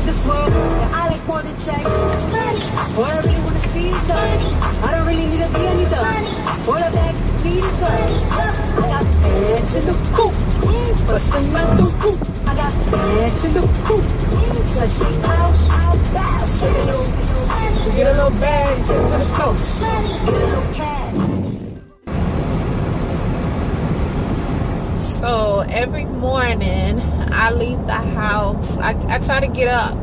this world, and I like more than checks. All I really wanna see is love. I don't really need to be any done. All I beg, need is love. I got bags in the coop, bustin' out the coop. I got bags in the coop, touching out, shake a little, get a little bag, take it to the store, get a little cash. So every morning I leave the house. I try to get up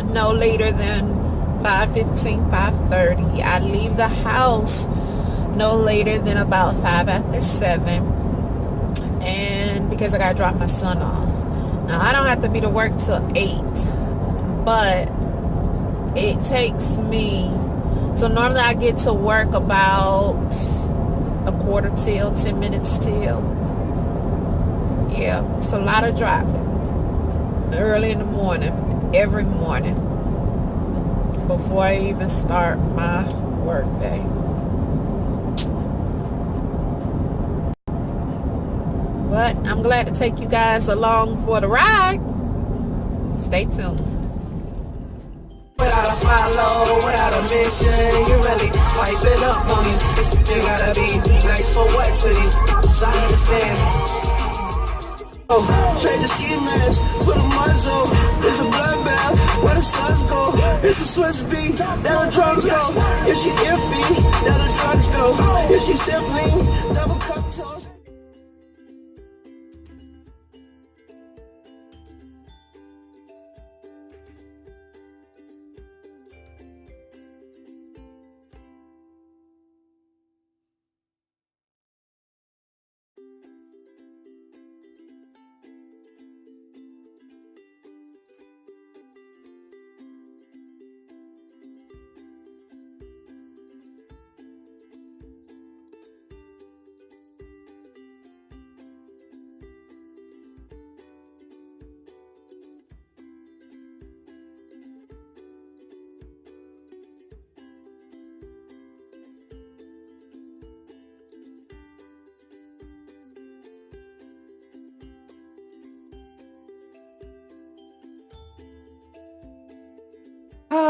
no later than 5:15, 5:30. I leave the house no later than about 5:07. And because I gotta drop my son off. Now I don't have to be to work till 8, but it takes me, so normally I get to work about a quarter till, 10 minutes till. Yeah, it's a lot of driving early in the morning, every morning, before I even start my work day. But I'm glad to take you guys along for the ride. Stay tuned. Without a follow, without a mission, you really pipe it up on you. You gotta be nice for what to these? I understand. Oh, trade the ski mask for the muzzle. It's a bloodbath where the suns go. It's a Swiss beat, down the drums go. If she's iffy, down the drugs go. If she's simply double cup toast.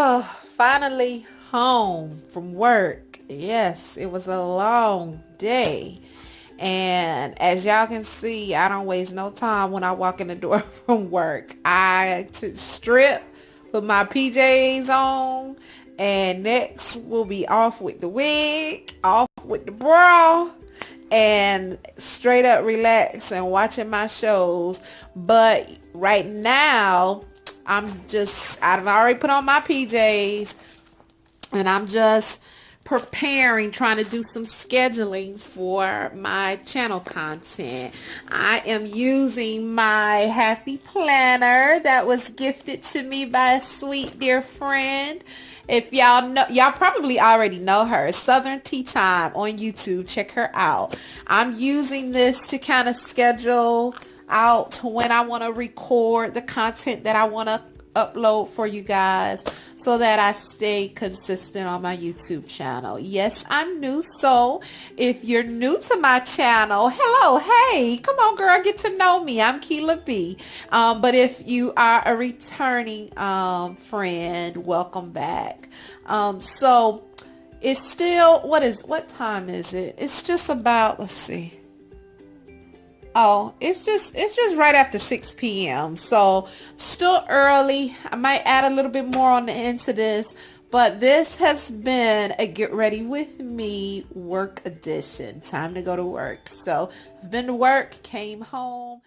Oh, finally home from work. Yes, it was a long day. And as y'all can see, I don't waste no time when I walk in the door from work. I strip, put my PJs on, and next we'll be off with the wig, off with the bra, and straight up relax and watching my shows. But right now, I've already put on my PJs, and I'm just preparing, trying to do some scheduling for my channel content. I am using my happy planner that was gifted to me by a sweet dear friend. If y'all know, y'all probably already know her, Southern Tea Time on YouTube. Check her out. I'm using this to kind of schedule out when I want to record the content that I want to upload for you guys, so that I stay consistent on my YouTube channel. Yes, I'm new, so if you're new to my channel, hello, hey, come on girl, get to know me. I'm Keela B. But if you are a returning friend, welcome back. So it's still, what time is it? It's just about, let's see. Oh, it's just right after 6 p.m. So still early. I might add a little bit more on the end to this, but this has been a get ready with me work edition. Time to go to work. So I've been to work, came home.